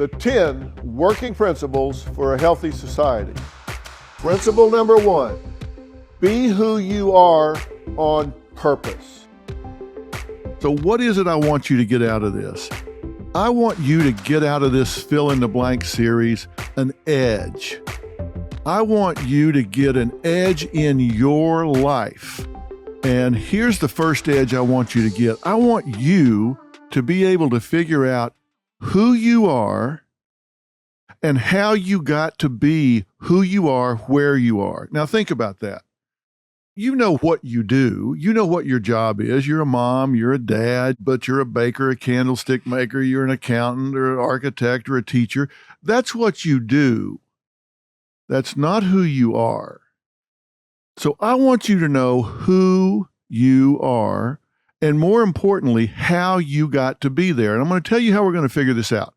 the 10 working principles for a healthy society. Principle number 1, be who you are on purpose. So what is it I want you to get out of this? I want you to get out of this fill in the blank series an edge. I want you to get an edge in your life. And here's the first edge I want you to get. I want you to be able to figure out who you are and how you got to be who you are, where you are. Now think about that. You know what you do. You know what your job is. You're a mom, you're a dad, but you're a baker, a candlestick maker, you're an accountant or an architect or a teacher. That's what you do. That's not who you are. So I want you to know who you are, and more importantly, how you got to be there. And I'm going to tell you how we're going to figure this out.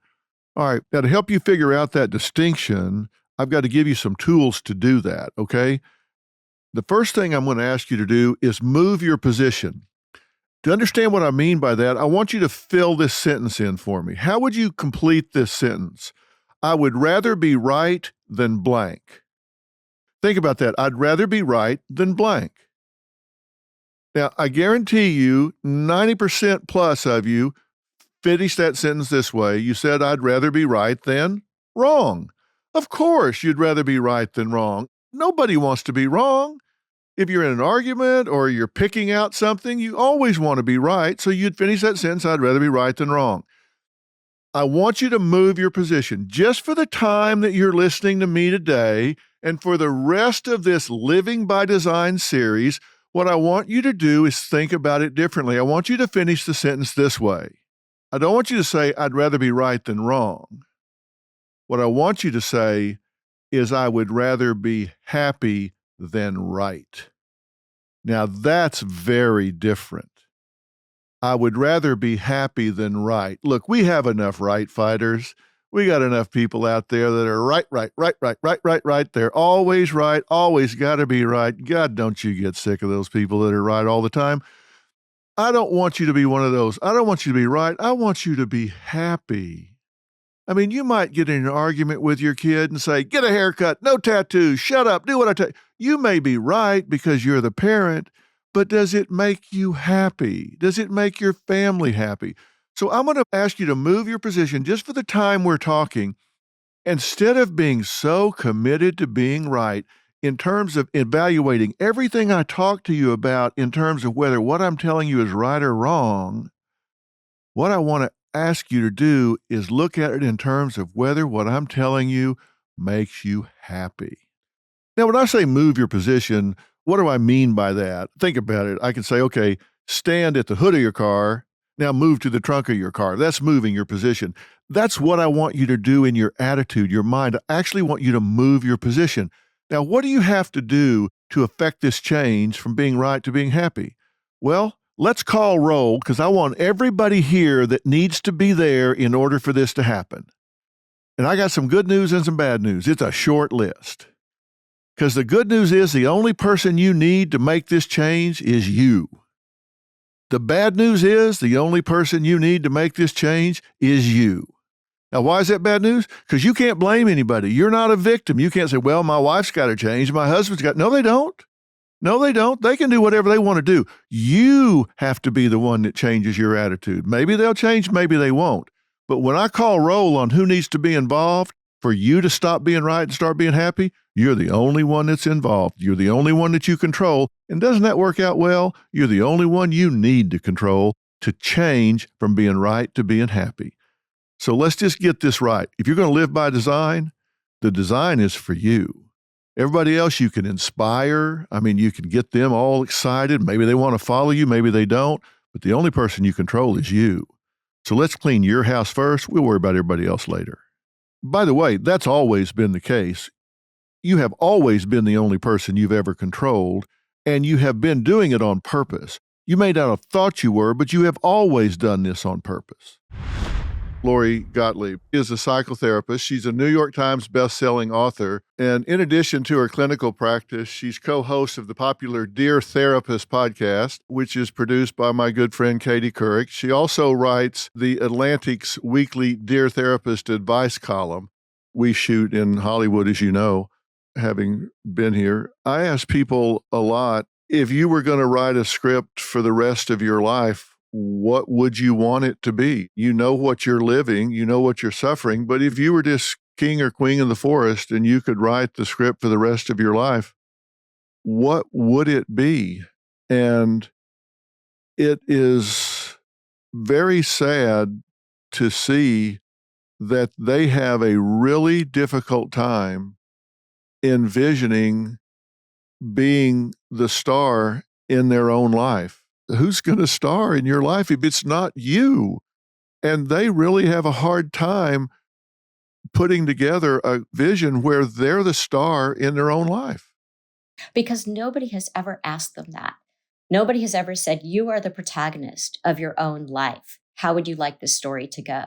All right, now to help you figure out that distinction, I've got to give you some tools to do that, okay? The first thing I'm going to ask you to do is move your position. To understand what I mean by that, I want you to fill this sentence in for me. How would you complete this sentence? I would rather be right than blank. Think about that. I'd rather be right than blank. Now, I guarantee you 90% plus of you finished that sentence this way. You said, I'd rather be right than wrong. Of course, you'd rather be right than wrong. Nobody wants to be wrong. If you're in an argument or you're picking out something, you always want to be right. So you'd finish that sentence, I'd rather be right than wrong. I want you to move your position just for the time that you're listening to me today and for the rest of this Living by Design series. What I want you to do is think about it differently. I want you to finish the sentence this way. I don't want you to say, I'd rather be right than wrong. What I want you to say is, I would rather be happy than right. Now, that's very different. I would rather be happy than right. Look, we have enough right fighters. We got enough people out there that are right. They're always right, always got to be right. God, don't you get sick of those people that are right all the time. I don't want you to be one of those. I don't want you to be right. I want you to be happy. I mean, you might get in an argument with your kid and say, get a haircut, no tattoos, shut up, do what I tell you. You may be right because you're the parent, but does it make you happy? Does it make your family happy? So I'm going to ask you to move your position just for the time we're talking. Instead of being so committed to being right in terms of evaluating everything I talk to you about in terms of whether what I'm telling you is right or wrong, what I want to ask you to do is look at it in terms of whether what I'm telling you makes you happy. Now, when I say move your position, what do I mean by that? Think about it. I can say, okay, stand at the hood of your car. Now move to the trunk of your car. That's moving your position. That's what I want you to do in your attitude, your mind. I actually want you to move your position. Now, what do you have to do to affect this change from being right to being happy? Well, let's call roll, because I want everybody here that needs to be there in order for this to happen. And I got some good news and some bad news. It's a short list. Because the good news is the only person you need to make this change is you. The bad news is the only person you need to make this change is you. Now, why is that bad news? Because you can't blame anybody. You're not a victim. You can't say, well, my wife's got to change. My husband's got... No, they don't. No, they don't. They can do whatever they want to do. You have to be the one that changes your attitude. Maybe they'll change, maybe they won't. But when I call roll on who needs to be involved for you to stop being right and start being happy, you're the only one that's involved. You're the only one that you control. And doesn't that work out well? You're the only one you need to control to change from being right to being happy. So let's just get this right. If you're going to live by design, the design is for you. Everybody else you can inspire. I mean, you can get them all excited. Maybe they want to follow you, maybe they don't. But the only person you control is you. So let's clean your house first. We'll worry about everybody else later. By the way, that's always been the case. You have always been the only person you've ever controlled, and you have been doing it on purpose. You may not have thought you were, but you have always done this on purpose. Lori Gottlieb is a psychotherapist. She's a New York Times bestselling author. And in addition to her clinical practice, she's co-host of the popular Dear Therapist podcast, which is produced by my good friend Katie Couric. She also writes the Atlantic's weekly Dear Therapist advice column. We shoot in Hollywood, as you know, having been here. I ask people a lot, if you were going to write a script for the rest of your life, what would you want it to be? You know what you're living, you know what you're suffering, but if you were just king or queen in the forest and you could write the script for the rest of your life, what would it be? And it is very sad to see that they have a really difficult time envisioning being the star in their own life. Who's going to star in your life if it's not you? And they really have a hard time putting together a vision where they're the star in their own life. Because nobody has ever asked them that. Nobody has ever said, you are the protagonist of your own life. How would you like this story to go?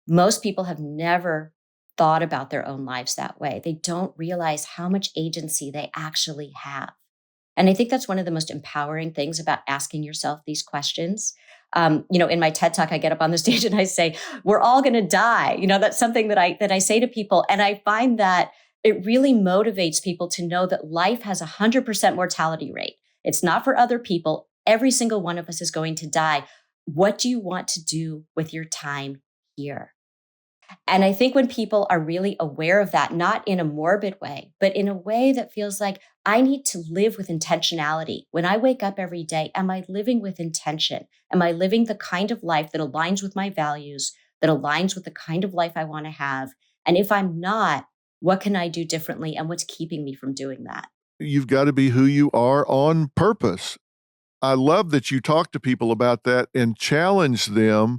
Most people have never thought about their own lives that way. They don't realize how much agency they actually have. And I think that's one of the most empowering things about asking yourself these questions. In my TED Talk, I get up on the stage and I say, we're all going to die. That's something that I say to people. And I find that it really motivates people to know that life has a 100% mortality rate. It's not for other people. Every single one of us is going to die. What do you want to do with your time here? And I think when people are really aware of that, not in a morbid way, but in a way that feels like I need to live with intentionality. When I wake up every day, am I living with intention? Am I living the kind of life that aligns with my values, that aligns with the kind of life I want to have? And if I'm not, what can I do differently? And what's keeping me from doing that? You've got to be who you are on purpose. I love that you talk to people about that and challenge them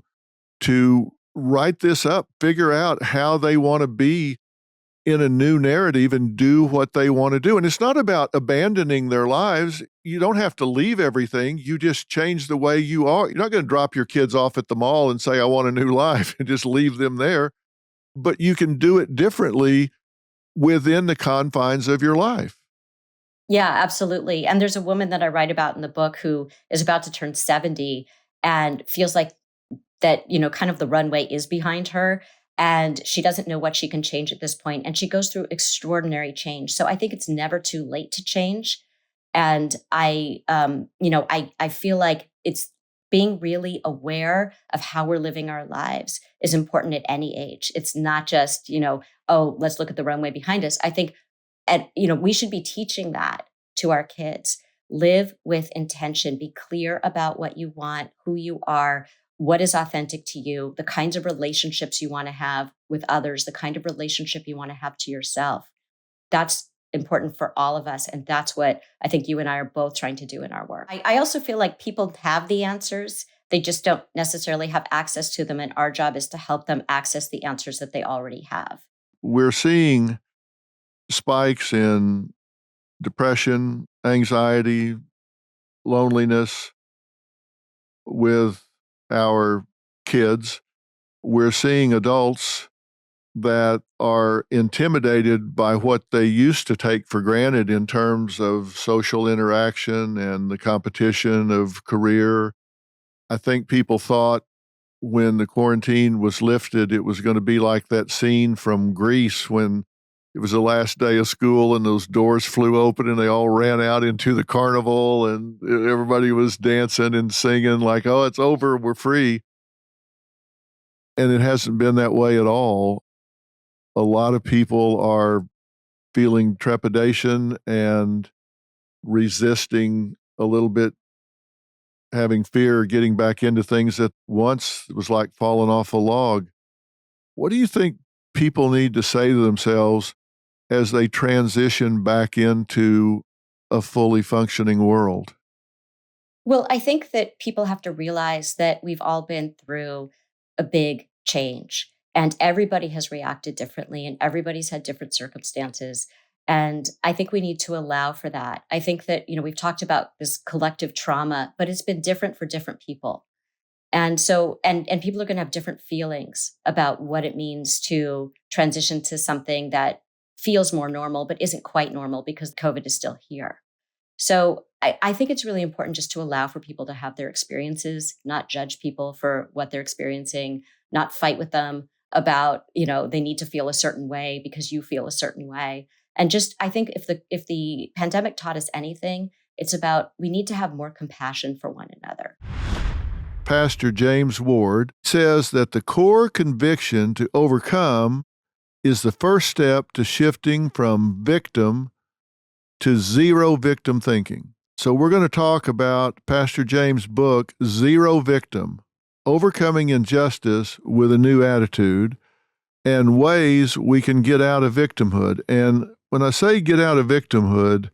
to write this up, figure out how they want to be in a new narrative and do what they want to do. And it's not about abandoning their lives. You don't have to leave everything. You just change the way you are. You're not going to drop your kids off at the mall and say, I want a new life, and just leave them there. But you can do it differently within the confines of your life. Yeah, absolutely. And there's a woman that I write about in the book who is about to turn 70 and feels like that, kind of the runway is behind her and she doesn't know what she can change at this point. And she goes through extraordinary change. So I think it's never too late to change. And I feel like it's being really aware of how we're living our lives is important at any age. It's not just, oh, let's look at the runway behind us. I think, we should be teaching that to our kids. Live with intention, be clear about what you want, who you are, what is authentic to you, the kinds of relationships you want to have with others, the kind of relationship you want to have to yourself. That's important for all of us. And that's what I think you and I are both trying to do in our work. I also feel like people have the answers. They just don't necessarily have access to them. And our job is to help them access the answers that they already have. We're seeing spikes in depression, anxiety, loneliness with our kids. We're seeing adults that are intimidated by what they used to take for granted in terms of social interaction and the competition of career. I think people thought when the quarantine was lifted, it was going to be like that scene from Greece when it was the last day of school and those doors flew open and they all ran out into the carnival and everybody was dancing and singing like, oh, it's over, we're free. And it hasn't been that way at all. A lot of people are feeling trepidation and resisting a little bit, having fear, getting back into things that once was like falling off a log. What do you think people need to say to themselves as they transition back into a fully functioning world? Well, I think that people have to realize that we've all been through a big change and everybody has reacted differently and everybody's had different circumstances. And I think we need to allow for that. I think that, we've talked about this collective trauma, but it's been different for different people. And so, and people are going to have different feelings about what it means to transition to something that feels more normal, but isn't quite normal because COVID is still here. So I think it's really important just to allow for people to have their experiences, not judge people for what they're experiencing, not fight with them about, they need to feel a certain way because you feel a certain way. And just, I think if the pandemic taught us anything, it's about, we need to have more compassion for one another. Pastor James Ward says that the core conviction to overcome is the first step to shifting from victim to zero victim thinking. So we're going to talk about Pastor James' book, Zero Victim, Overcoming Injustice with a New Attitude, and ways we can get out of victimhood. And when I say get out of victimhood,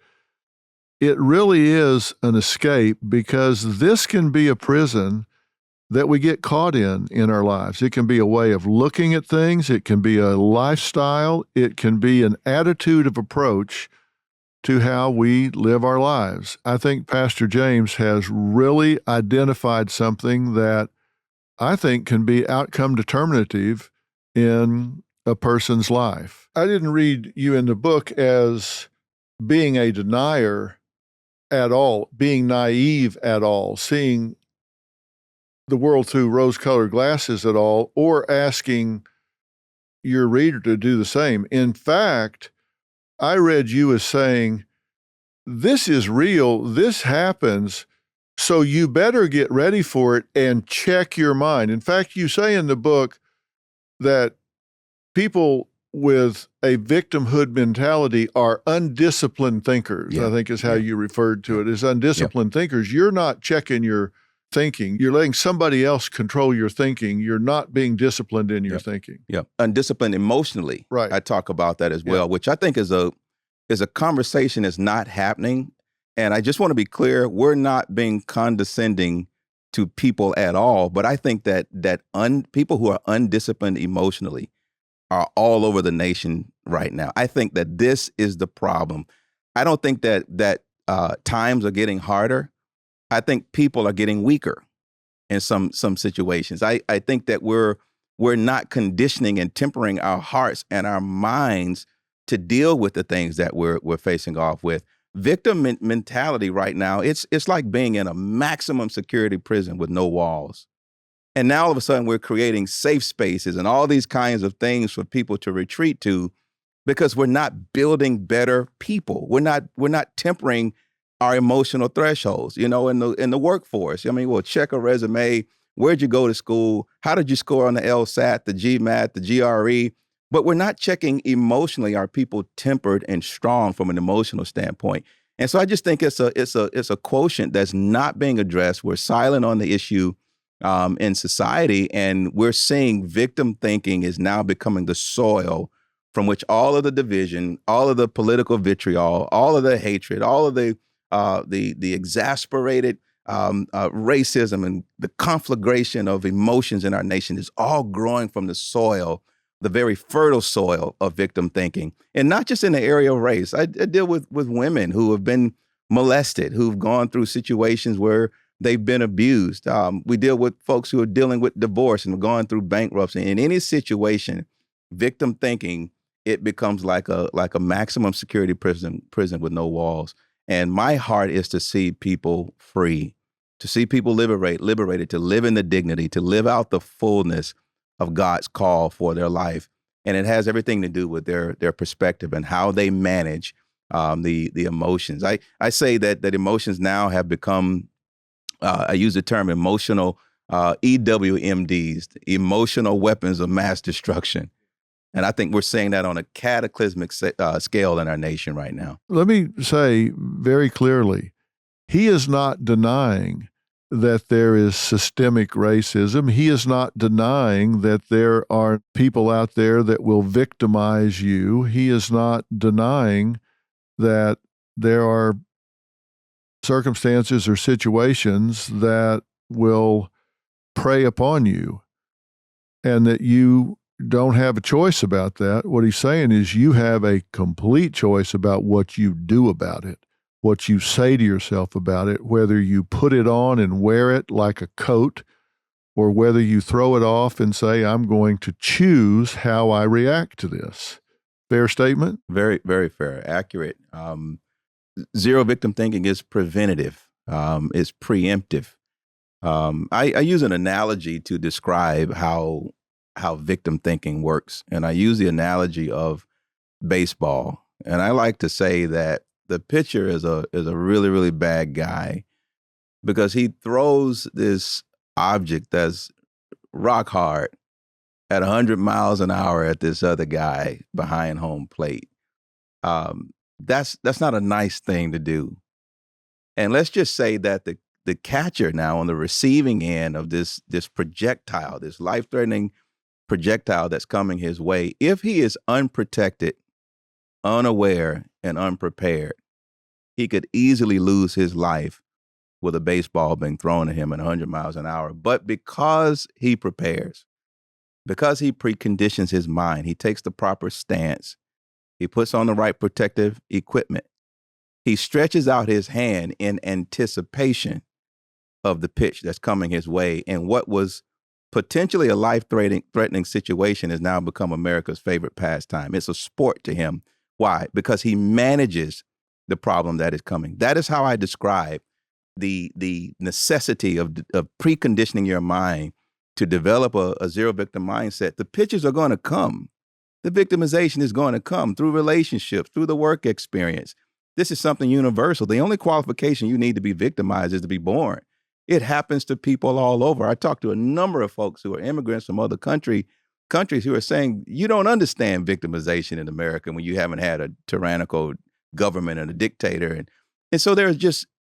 it really is an escape, because this can be a prison that we get caught in our lives. It can be a way of looking at things. It can be a lifestyle. It can be an attitude of approach to how we live our lives. I think Pastor James has really identified something that I think can be outcome determinative in a person's life. I didn't read you in the book as being a denier at all, being naive at all, seeing the world through rose-colored glasses at all, or asking your reader to do the same. In fact, I read you as saying, this is real, this happens, so you better get ready for it and check your mind. In fact, you say in the book that people with a victimhood mentality are undisciplined thinkers, I think is how you referred to it, as undisciplined thinkers. You're not checking your thinking. You're letting somebody else control your thinking. You're not being disciplined in your thinking. Yeah, undisciplined emotionally. Right. I talk about that as well, which I think is a conversation that's not happening. And I just want to be clear, we're not being condescending to people at all. But I think that people who are undisciplined emotionally are all over the nation right now. I think that this is the problem. I don't think that times are getting harder. I think people are getting weaker in some situations. I think that we're not conditioning and tempering our hearts and our minds to deal with the things that we're facing off with. Victim mentality right now, it's like being in a maximum security prison with no walls. And now all of a sudden we're creating safe spaces and all these kinds of things for people to retreat to, because we're not building better people. We're not tempering our emotional thresholds, in the workforce. I mean, we'll check a resume. Where'd you go to school? How did you score on the LSAT, the GMAT, the GRE? But we're not checking emotionally. Are people tempered and strong from an emotional standpoint? And so I just think it's a quotient that's not being addressed. We're silent on the issue in society, and we're seeing victim thinking is now becoming the soil from which all of the division, all of the political vitriol, all of the hatred, all of the exasperated racism and the conflagration of emotions in our nation is all growing from the soil, the very fertile soil of victim thinking. And not just in the area of race. I deal with women who have been molested, who've gone through situations where they've been abused. We deal with folks who are dealing with divorce and going through bankruptcy. In any situation, victim thinking, it becomes like a maximum security prison with no walls. And my heart is to see people free, to see people liberated, to live in the dignity, to live out the fullness of God's call for their life. And it has everything to do with their perspective and how they manage the emotions. I say that emotions now have become, I use the term emotional EWMDs, emotional weapons of mass destruction. And I think we're seeing that on a cataclysmic scale in our nation right now. Let me say very clearly, he is not denying that there is systemic racism. He is not denying that there are people out there that will victimize you. He is not denying that there are circumstances or situations that will prey upon you and that you don't have a choice about that. What he's saying is you have a complete choice about what you do about it, what you say to yourself about it, whether you put it on and wear it like a coat, or whether you throw it off and say, I'm going to choose how I react to this. Fair statement? Very, very fair, accurate. Zero victim thinking is preventative. It's preemptive. I use an analogy to describe how victim thinking works, and I use the analogy of baseball. And I like to say that the pitcher is a really, really bad guy because he throws this object that's rock hard at 100 miles an hour at this other guy behind home plate. That's not a nice thing to do. And let's just say that the catcher now on the receiving end of this projectile, this life-threatening projectile that's coming his way, if he is unprotected, unaware, and unprepared, he could easily lose his life with a baseball being thrown at him at 100 miles an hour. But because he prepares, because he preconditions his mind, he takes the proper stance, he puts on the right protective equipment, he stretches out his hand in anticipation of the pitch that's coming his way. And what was potentially a life-threatening situation has now become America's favorite pastime. It's a sport to him. Why? Because he manages the problem that is coming. That is how I describe the necessity of preconditioning your mind to develop a zero victim mindset. The pitches are going to come. The victimization is going to come through relationships, through the work experience. This is something universal. The only qualification you need to be victimized is to be born. It happens to people all over. I talked to a number of folks who are immigrants from other countries who are saying, you don't understand victimization in America when you haven't had a tyrannical government and a dictator. And so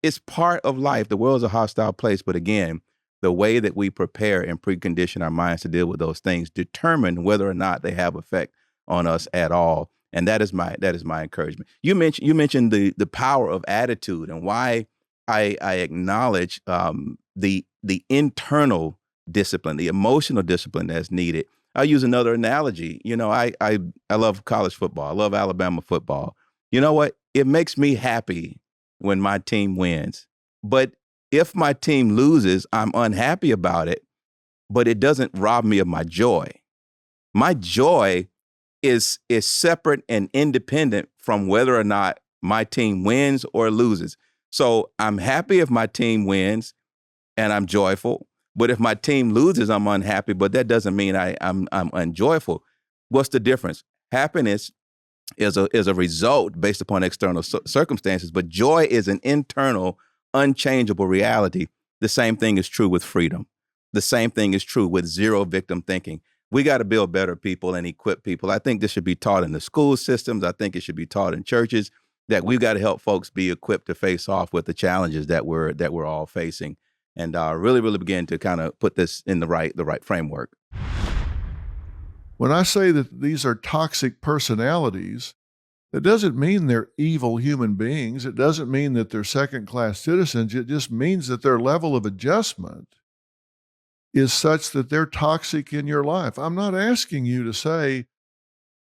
it's part of life. The world's a hostile place. But again, the way that we prepare and precondition our minds to deal with those things determine whether or not they have effect on us at all. And that is my encouragement. You mentioned the power of attitude and why I acknowledge the internal discipline, the emotional discipline that's needed. I'll use another analogy. You know, I love college football. I love Alabama football. You know what? It makes me happy when my team wins. But if my team loses, I'm unhappy about it, but it doesn't rob me of my joy. My joy is separate and independent from whether or not my team wins or loses. So I'm happy if my team wins and I'm joyful. But if my team loses, I'm unhappy, but that doesn't mean I'm unjoyful. What's the difference? Happiness is a result based upon external circumstances, but joy is an internal, unchangeable reality. The same thing is true with freedom. The same thing is true with zero victim thinking. We got to build better people and equip people. I think this should be taught in the school systems. I think it should be taught in churches, that we've got to help folks be equipped to face off with the challenges that we're all facing, and really begin to kind of put this in the right framework. When I say that these are toxic personalities, that doesn't mean they're evil human beings. It doesn't mean that they're second-class citizens. It just means that their level of adjustment is such that they're toxic in your life. I'm not asking you to say,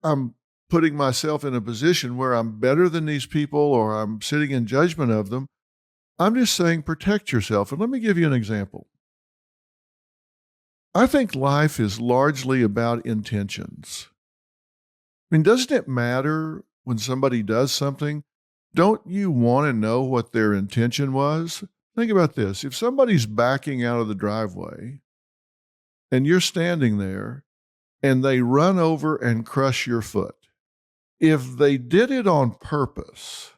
I'm putting myself in a position where I'm better than these people or I'm sitting in judgment of them. I'm just saying protect yourself. And let me give you an example. I think life is largely about intentions. I mean, doesn't it matter when somebody does something? Don't you want to know what their intention was? Think about this. If somebody's backing out of the driveway and you're standing there and they run over and crush your foot, if they did it on purpose,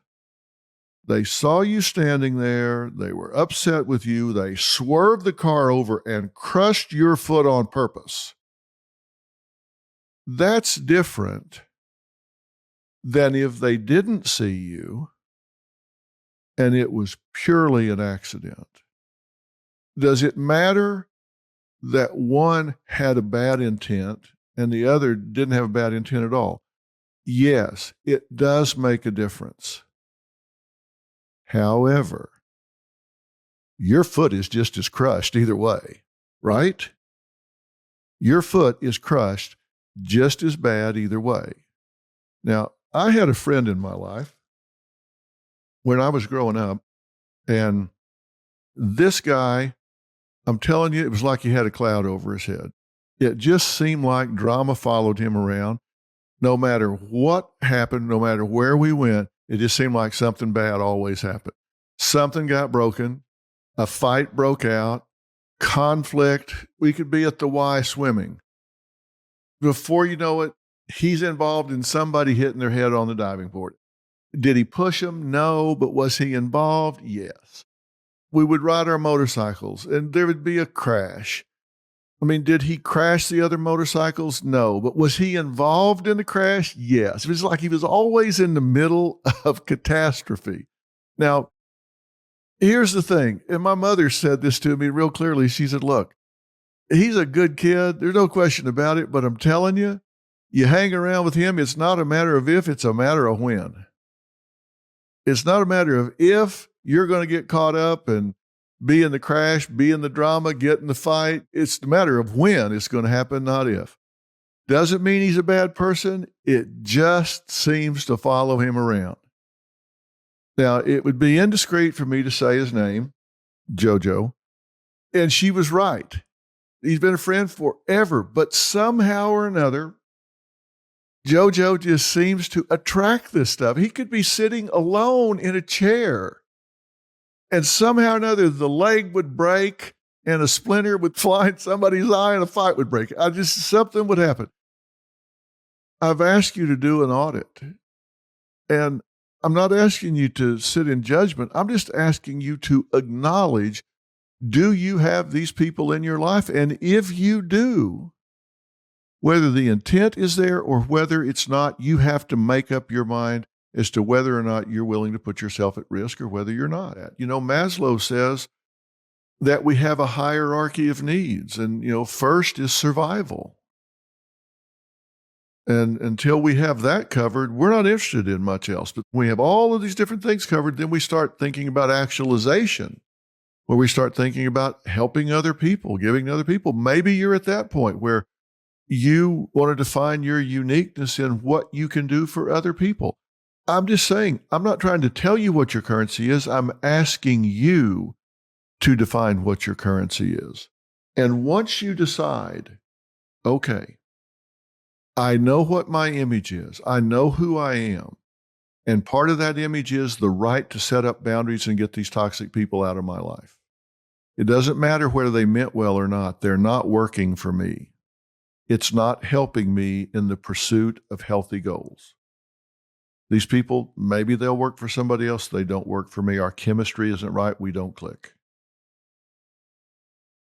they saw you standing there, they were upset with you, they swerved the car over and crushed your foot on purpose. That's different than if they didn't see you and it was purely an accident. Does it matter that one had a bad intent and the other didn't have a bad intent at all? Yes, it does make a difference. However, your foot is just as crushed either way, right? Your foot is crushed just as bad either way. Now, I had a friend in my life when I was growing up, and this guy I'm telling you, it was like he had a cloud over his head. It just seemed like drama followed him around. No matter what happened, no matter where we went, it just seemed like something bad always happened. Something got broken, a fight broke out, conflict. We could be at the Y swimming. Before you know it, he's involved in somebody hitting their head on the diving board. Did he push him? No, but was he involved? Yes. We would ride our motorcycles and there would be a crash. I mean, did he crash the other motorcycles? No. But was he involved in the crash? Yes. It was like he was always in the middle of catastrophe. Now, here's the thing. And my mother said this to me real clearly. She said, look, he's a good kid. There's no question about it. But I'm telling you, you hang around with him. It's not a matter of if, it's a matter of when. It's not a matter of if you're going to get caught up and be in the crash, be in the drama, get in the fight. It's the matter of when it's going to happen, not if. Doesn't mean he's a bad person. It just seems to follow him around. Now, it would be indiscreet for me to say his name, JoJo, and she was right. He's been a friend forever, but somehow or another, JoJo just seems to attract this stuff. He could be sitting alone in a chair, and somehow or another, the leg would break and a splinter would fly in somebody's eye and a fight would break. Something would happen. I've asked you to do an audit, and I'm not asking you to sit in judgment. I'm just asking you to acknowledge, do you have these people in your life? And if you do, whether the intent is there or whether it's not, you have to make up your mind as to whether or not you're willing to put yourself at risk or whether you're not. You know, Maslow says that we have a hierarchy of needs, and, first is survival. And until we have that covered, we're not interested in much else. But when we have all of these different things covered, then we start thinking about actualization, where we start thinking about helping other people, giving to other people. Maybe you're at that point where you want to define your uniqueness in what you can do for other people. I'm just saying, I'm not trying to tell you what your currency is. I'm asking you to define what your currency is. And once you decide, okay, I know what my image is. I know who I am. And part of that image is the right to set up boundaries and get these toxic people out of my life. It doesn't matter whether they meant well or not. They're not working for me. It's not helping me in the pursuit of healthy goals. These people, maybe they'll work for somebody else. They don't work for me. Our chemistry isn't right. We don't click.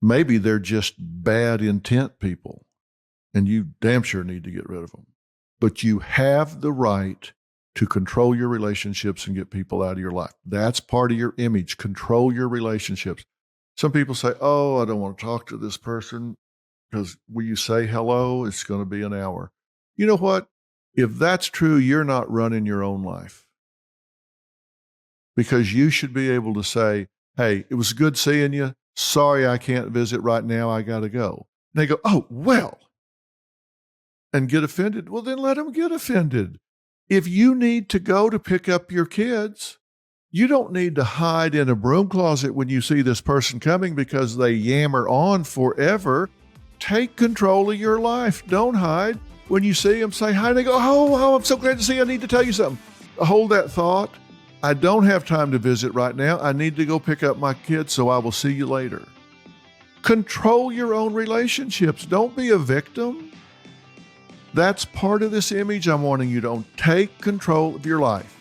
Maybe they're just bad intent people, and you damn sure need to get rid of them. But you have the right to control your relationships and get people out of your life. That's part of your image. Control your relationships. Some people say, oh, I don't want to talk to this person because when you say hello, it's going to be an hour. You know what? If that's true, you're not running your own life. Because you should be able to say, hey, it was good seeing you. Sorry, I can't visit right now. I got to go. And they go, oh, well, and get offended. Well, then let them get offended. If you need to go to pick up your kids, you don't need to hide in a broom closet when you see this person coming because they yammer on forever. Take control of your life. Don't hide. When you see them, say hi. And they go, oh, I'm so glad to see you. I need to tell you something. Hold that thought. I don't have time to visit right now. I need to go pick up my kids, so I will see you later. Control your own relationships. Don't be a victim. That's part of this image I'm wanting you to take control of your life.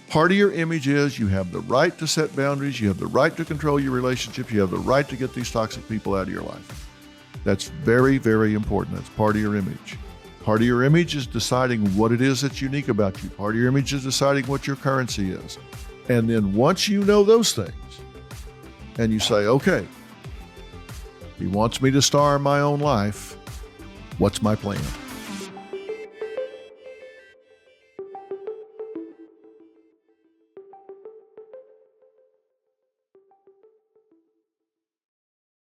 Part of your image is you have the right to set boundaries. You have the right to control your relationships. You have the right to get these toxic people out of your life. That's very, very important. That's part of your image. Part of your image is deciding what it is that's unique about you. Part of your image is deciding what your currency is. And then once you know those things, and you say, okay, he wants me to star in my own life, what's my plan?